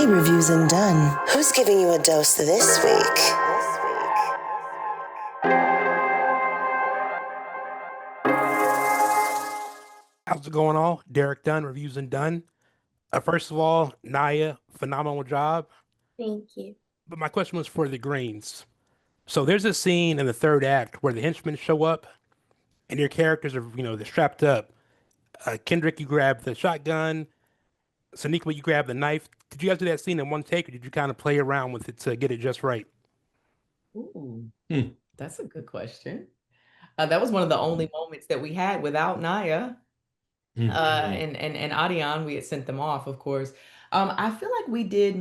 Hey, Reviews and Dunn. Who's giving you a dose this week? How's it going all? Derek Dunn, Reviews and Dunn. First of all, Naya, phenomenal job. Thank you. But my question was for the Greens. So there's a scene in the third act where the henchmen show up and your characters are, they're strapped up. Kendrick, you grab the shotgun. Sonequa, you grab the knife. Did you guys do that scene in one take or did you kind of play around with it to get it just right? Ooh, that's a good question. That was one of the only moments that we had without Naya and Adion. We had sent them off, of course. I feel like we did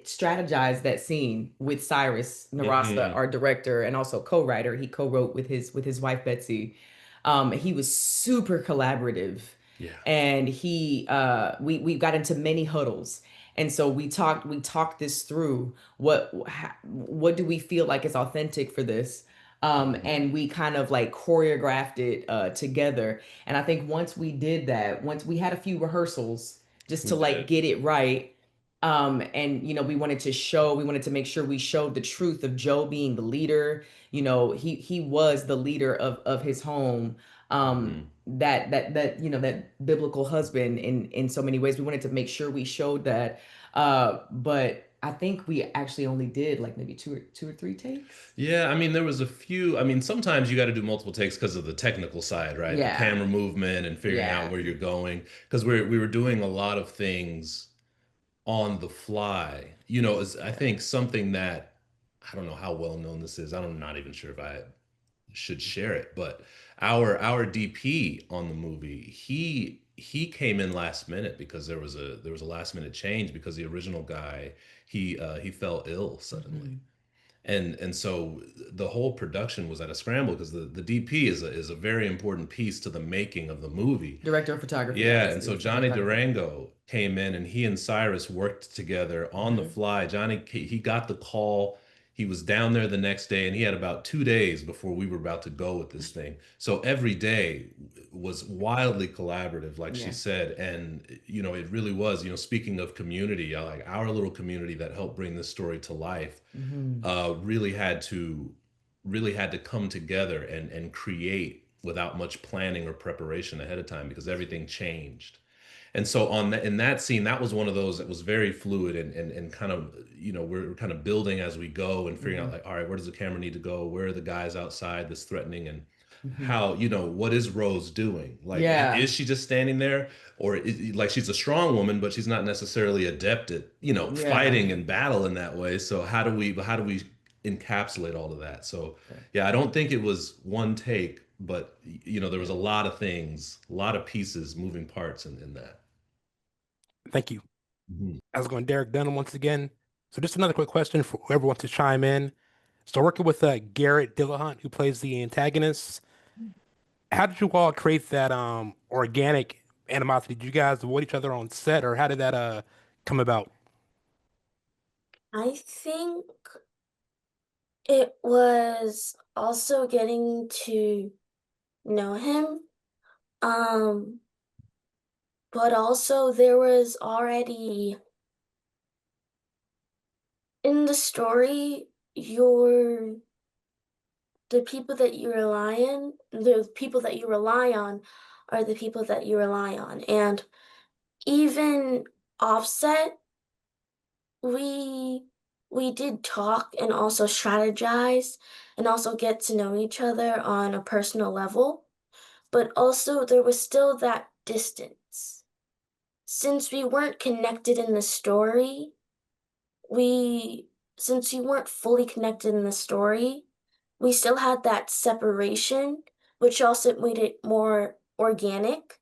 strategize that scene with Cyrus Narasta, our director, and also co-writer. He co-wrote with his wife Betsy. He was super collaborative. Yeah. And we got into many huddles. And so we talked this through. What do we feel like is authentic for this? And we kind of like choreographed it together. And I think once we did that, once we had a few rehearsals just to like get it right. And we wanted to make sure we showed the truth of Joe being the leader. He was the leader of his home. That biblical husband in so many ways. We wanted to make sure we showed that. But I think we actually only did like maybe two or three takes. Yeah, I mean, there was a few. I mean, sometimes you got to do multiple takes because of the technical side, right? Yeah. The camera movement and figuring out where you're going. Because we were doing a lot of things on the fly. I think something that, I don't know how well known this is. I'm not even sure if I should share it, but our DP on the movie, he came in last minute because there was a last minute change because the original guy, he fell ill suddenly. And so the whole production was at a scramble because the DP is a very important piece to the making of the movie. Director of photography. Yeah, and so Johnny Durango came in and he and Cyrus worked together on the fly. Johnny, he got the call. He was down there the next day and he had about 2 days before we were about to go with this thing. So every day was wildly collaborative, like she said. And, it really was, speaking of community, like our little community that helped bring this story to life, really had to come together and create without much planning or preparation ahead of time because everything changed. And so in that scene, that was one of those that was very fluid and kind of, we're kind of building as we go and figuring out like, all right, where does the camera need to go? Where are the guys outside that's threatening? And how, what is Rose doing? Like, is she just standing there? Or like she's a strong woman, but she's not necessarily adept at, fighting and battle in that way. So how do we encapsulate all of that? So I don't think it was one take, but there was a lot of things, a lot of pieces, moving parts in that. Thank you. I was going Derek Dunn once again. So just another quick question for whoever wants to chime in. So working with Garrett Dillahunt, who plays the antagonist, how did you all create that organic animosity? Did you guys avoid each other on set, or how did that come about? I think it was also getting to know him. But also there was already in the story, the people that you rely on, the people that you rely on are the people that you rely on. And even offset, we did talk and also strategize and also get to know each other on a personal level. But also there was still that distance. Since we weren't connected in the story, since we weren't fully connected in the story, we still had that separation, which also made it more organic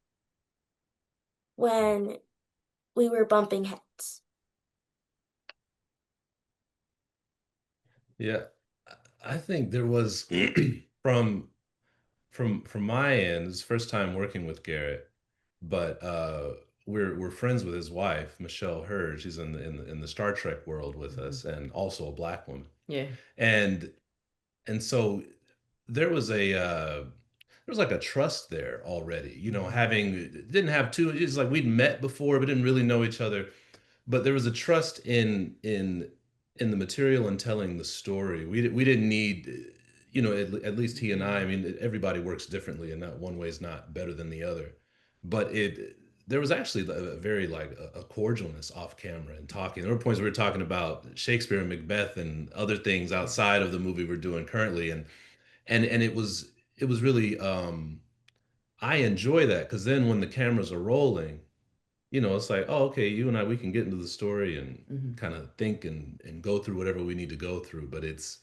when we were bumping heads. Yeah, I think there was from my end, it's the first time working with Garrett, but we're friends with his wife, Michelle Hurd. She's in the Star Trek world with us, and also a Black woman. Yeah. And so there was like a trust there already. Having didn't have two. It's like we'd met before, but didn't really know each other. but there was a trust in the material and telling the story. We didn't need, at least he and I mean, everybody works differently, and not one way is not better than the other. But there was actually a very like a cordialness off camera and talking. There were points we were talking about Shakespeare and Macbeth and other things outside of the movie we're doing currently, and it was really I enjoy that, because then when the cameras are rolling, it's like, oh, okay, you and I, we can get into the story and kind of think and go through whatever we need to go through. But it's,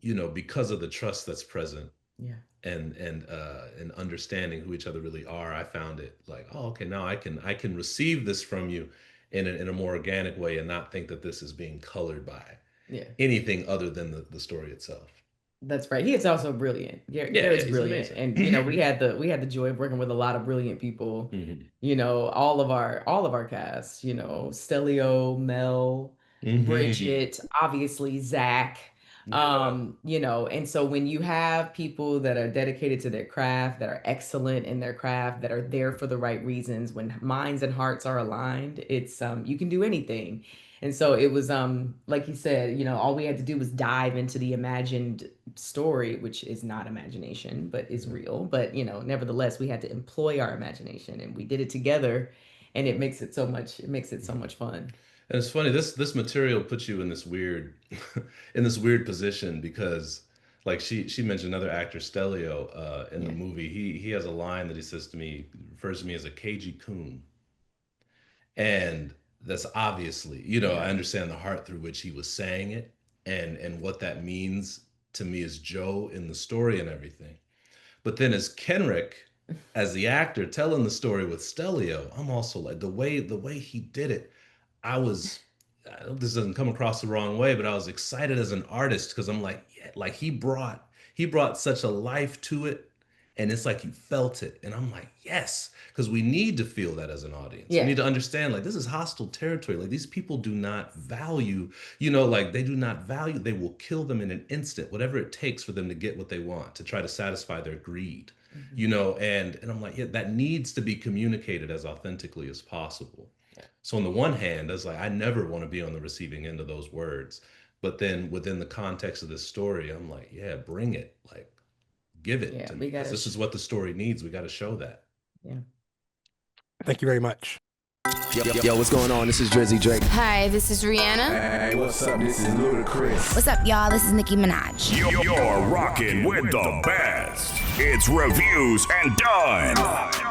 because of the trust that's present, Yeah. and understanding who each other really are, I found it like, oh, okay, now I can receive this from you in a more organic way, and not think that this is being colored by Yeah. anything other than the story itself. That's right. He is also brilliant. Garrett's he's brilliant, amazing. and we had the joy of working with a lot of brilliant people. All of our cast. Stelio, Mel, Bridget, obviously Zach. And so when you have people that are dedicated to their craft, that are excellent in their craft, that are there for the right reasons, when minds and hearts are aligned, it's you can do anything. And so it was like you said, all we had to do was dive into the imagined story, which is not imagination, but is real. But nevertheless, we had to employ our imagination, and we did it together, and it makes it so much fun. And it's funny, this material puts you in this weird position, because like she mentioned another actor, Stelio, in the movie. He has a line that he says to me, refers to me as a cagey coon. And that's obviously, I understand the heart through which he was saying it, and what that means to me as Joe in the story and everything. But then as Kenric, as the actor telling the story with Stelio, I'm also like, the way he did it, I hope this doesn't come across the wrong way, but I was excited as an artist, because I'm like, yeah, like he brought such a life to it, and it's like you felt it, and I'm like, yes, because we need to feel that as an audience. Yeah. We need to understand, like, this is hostile territory. Like, these people do not value, they will kill them in an instant, whatever it takes for them to get what they want, to try to satisfy their greed. And I'm like, yeah, that needs to be communicated as authentically as possible. So on the one hand, I was like, I never want to be on the receiving end of those words. But then within the context of this story, I'm like, yeah, bring it. Like, give it to me. 'Cause this is what the story needs. We got to show that. Yeah. Thank you very much. Yo, what's going on? This is Drizzy Drake. Hi, this is Rihanna. Hey, what's up? This is Ludacris. What's up, y'all? This is Nicki Minaj. You're rocking with the best. It's Reviews and Dunn.